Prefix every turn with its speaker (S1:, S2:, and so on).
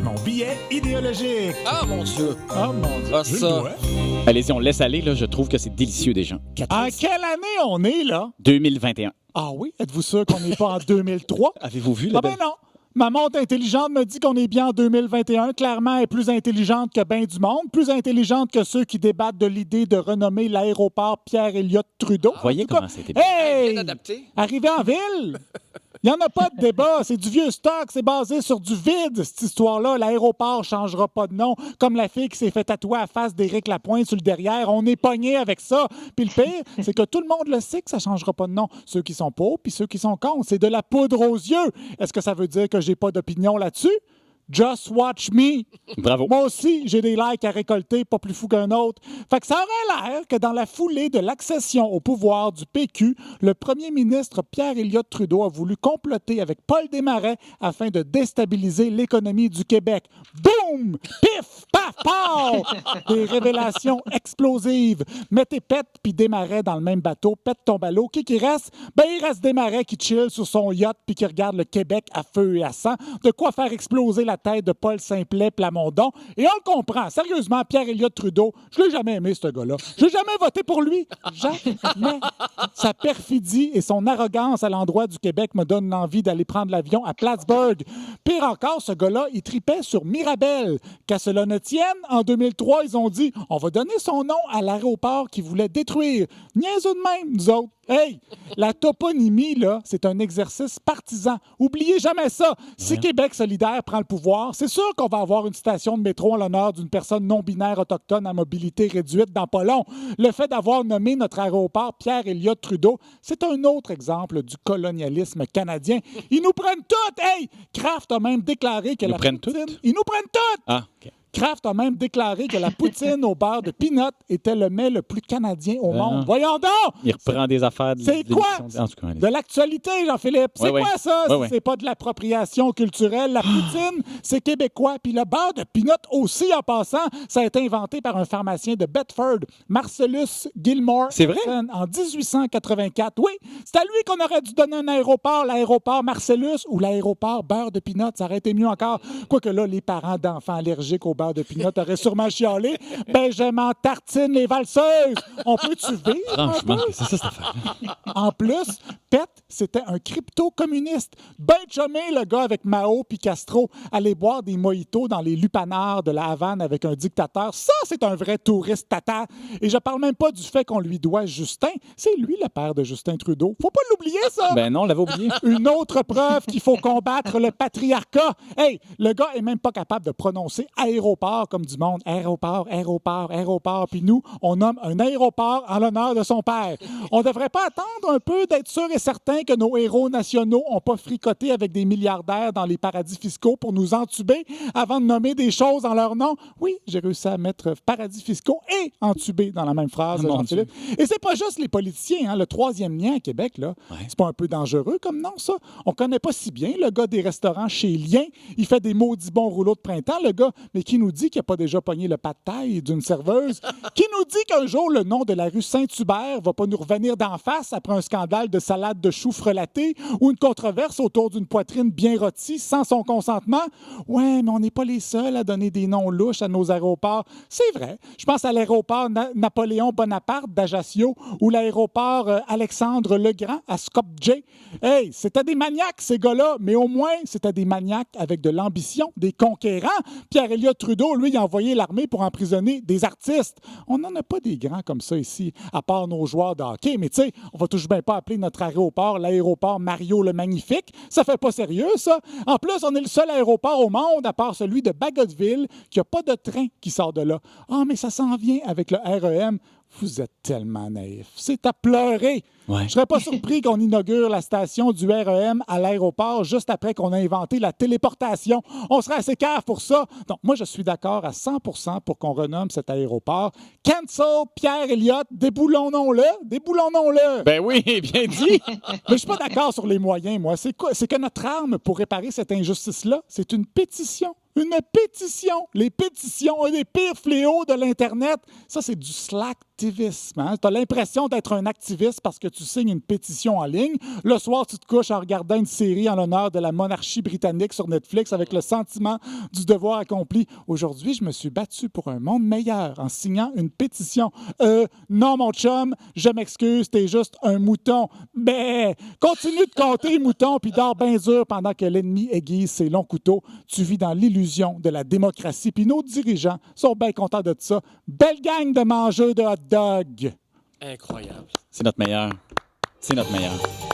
S1: Mon billet idéologique.
S2: Ah, mon Dieu!
S1: Oh mon Dieu.
S2: Ah,
S1: Je le
S2: ça.
S1: dois.
S3: Allez-y, on laisse aller. Là, je trouve que c'est délicieux des gens.
S1: En quelle année on est, là?
S3: 2021.
S1: Ah oui? Êtes-vous sûr qu'on n'est pas en 2003?
S3: Avez-vous vu la
S1: Ah ben
S3: belle...
S1: non. Ma montre intelligente me dit qu'on est bien en 2021. Clairement, elle est plus intelligente que bien du monde. Plus intelligente que ceux qui débattent de l'idée de renommer l'aéroport Pierre-Éliott Trudeau.
S3: Voyez
S1: En tout cas,
S3: comment c'était bien.
S1: Hey!
S2: Bien adapté.
S1: Arrivé en ville, il n'y en a pas de débat. C'est du vieux stock. C'est basé sur du vide, cette histoire-là. L'aéroport ne changera pas de nom. Comme la fille qui s'est fait tatouer à la face d'Éric Lapointe sur le derrière. On est pogné avec ça. Puis le pire, c'est que tout le monde le sait que ça ne changera pas de nom. Ceux qui sont pour puis ceux qui sont contre. C'est de la poudre aux yeux. Est-ce que ça veut dire que j'ai pas d'opinion là-dessus? Just watch me.
S3: Bravo.
S1: Moi aussi, j'ai des likes à récolter, pas plus fou qu'un autre. Fait que ça aurait l'air que dans la foulée de l'accession au pouvoir du PQ, le premier ministre Pierre-Éliott Trudeau a voulu comploter avec Paul Desmarais afin de déstabiliser l'économie du Québec. Boum! Pif! Paf! Paf! Des révélations explosives. Mettez Pet puis Desmarais dans le même bateau. Pet tombe à l'eau. Qui reste? Ben, il reste Desmarais qui chill sur son yacht puis qui regarde le Québec à feu et à sang. De quoi faire exploser la tête de Paul Simplet Plamondon. Et on le comprend. Sérieusement, Pierre-Éliott Trudeau, je l'ai jamais aimé, ce gars-là. Je n'ai jamais voté pour lui. Jamais. Sa perfidie et son arrogance à l'endroit du Québec me donnent l'envie d'aller prendre l'avion à Plattsburgh. Pire encore, ce gars-là, il tripait sur Mirabel. Qu'à cela ne tienne, en 2003, ils ont dit « On va donner son nom à l'aéroport qu'ils voulaient détruire. » Niaiseux de même, nous autres. Hey, la toponymie, là, c'est un exercice partisan. Oubliez jamais ça. Si Québec solidaire prend le pouvoir, c'est sûr qu'on va avoir une station de métro en l'honneur d'une personne non-binaire autochtone à mobilité réduite dans pas long. Le fait d'avoir nommé notre aéroport Pierre-Éliott Trudeau, c'est un autre exemple du colonialisme canadien. Ils nous prennent toutes! Hey! Kraft a même déclaré que
S3: Ils nous
S1: la
S3: prennent
S1: poutine...
S3: toutes?
S1: Ils nous prennent toutes!
S3: Ah, OK.
S1: Kraft a même déclaré que la poutine au beurre de peanut était le mets le plus canadien au monde. Voyons donc!
S3: Il reprend des affaires de
S1: C'est quoi?
S3: En tout cas, allez.
S1: De l'actualité, Jean-Philippe. C'est
S3: Ouais,
S1: quoi
S3: ouais.
S1: ça?
S3: Ouais,
S1: Si
S3: ouais.
S1: c'est pas de l'appropriation culturelle. La poutine, c'est québécois. Puis le beurre de peanut aussi, en passant, ça a été inventé par un pharmacien de Bedford, Marcellus Gilmore.
S3: C'est vrai?
S1: En 1884. Oui, c'est à lui qu'on aurait dû donner un aéroport, l'aéroport Marcellus ou l'aéroport beurre de peanut. Ça aurait été mieux encore. Quoique là, les parents d'enfants allergiques au beurre de peanut auraient sûrement chialé. Ben, je m'en tartine les valseuses. On peut-tu vivre un
S3: Franchement,
S1: peu?
S3: c'est ça, cette affaire.
S1: En plus, Pet, c'était un crypto-communiste. Ben chumé, le gars avec Mao puis Castro, aller boire des mojitos dans les lupanards de la Havane avec un dictateur. Ça, c'est un vrai touriste tata. Et je parle même pas du fait qu'on lui doit Justin. C'est lui le père de Justin Trudeau. Faut pas l'oublier, ça!
S3: Ben non, on l'avait oublié.
S1: Une autre preuve qu'il faut combattre le patriarcat. Hey, le gars est même pas capable de prononcer aéroport comme du monde. Aéroport, aéroport, aéroport. Puis nous, on nomme un aéroport en l'honneur de son père. On devrait pas attendre un peu d'être sûr et certain que nos héros nationaux ont pas fricoté avec des milliardaires dans les paradis fiscaux pour nous entuber avant de nommer des choses en leur nom. Oui, j'ai réussi à mettre paradis fiscaux et entubés dans la même phrase,
S3: Ah, mon
S1: Jean-Philippe. Et c'est pas juste les politiciens, hein. Le troisième lien à Québec, là, c'est pas un peu dangereux comme nom, ça? On connaît pas si bien le gars des restaurants chez Lien. Il fait des maudits bons rouleaux de printemps, le gars, mais qui nous dit qu'il a pas déjà pogné le pas de taille d'une serveuse? Qui nous dit qu'un jour, le nom de la rue Saint-Hubert va pas nous revenir d'en face après un scandale de salade de choux frelaté ou une controverse autour d'une poitrine bien rôtie sans son consentement? Ouais, mais on n'est pas les seuls à donner des noms louches à nos aéroports. C'est vrai. Je pense à l'aéroport Napoléon Bonaparte d'Ajaccio ou l'aéroport Alexandre Legrand à Skopje. Hey, c'était des maniaques, ces gars-là, mais au moins, c'était des maniaques avec de l'ambition, des conquérants. Pierre-Éliott Trudeau, lui, il a envoyé l'armée pour emprisonner des artistes. On n'en a pas des grands comme ça ici, à part nos joueurs de hockey. Mais tu sais, on va toujours bien pas appeler notre aéroport l'aéroport Mario le Magnifique. Ça fait pas sérieux, ça. En plus, on est le seul aéroport au monde, à part celui de Bagotville, qui a pas de train qui sort de là. Ah, mais ça s'en vient avec le REM. Vous êtes tellement naïf. C'est à pleurer.
S3: Ouais.
S1: Je serais pas surpris qu'on inaugure la station du REM à l'aéroport juste après qu'on a inventé la téléportation. On serait assez cave pour ça. Donc, moi, je suis d'accord à 100% pour qu'on renomme cet aéroport. Cancel Pierre-Éliott, déboulonnons-le. Déboulonnons-le.
S3: Ben oui, bien dit.
S1: Mais je suis pas d'accord sur les moyens, moi. C'est quoi? C'est que notre arme pour réparer cette injustice-là, c'est une pétition. Une pétition. Les pétitions, un des pires fléaux de l'Internet. Ça, c'est du slack l'activisme. Hein? Tu as l'impression d'être un activiste parce que tu signes une pétition en ligne. Le soir, tu te couches en regardant une série en l'honneur de la monarchie britannique sur Netflix avec le sentiment du devoir accompli. Aujourd'hui, je me suis battu pour un monde meilleur en signant une pétition. Non, mon chum, je m'excuse, t'es juste un mouton. Mais continue de compter, mouton, puis dors bien dur pendant que l'ennemi aiguise ses longs couteaux. Tu vis dans l'illusion de la démocratie, puis nos dirigeants sont bien contents de ça. Belle gang de mangeurs de hot dog!
S2: Incroyable.
S3: C'est notre meilleur. C'est notre meilleur.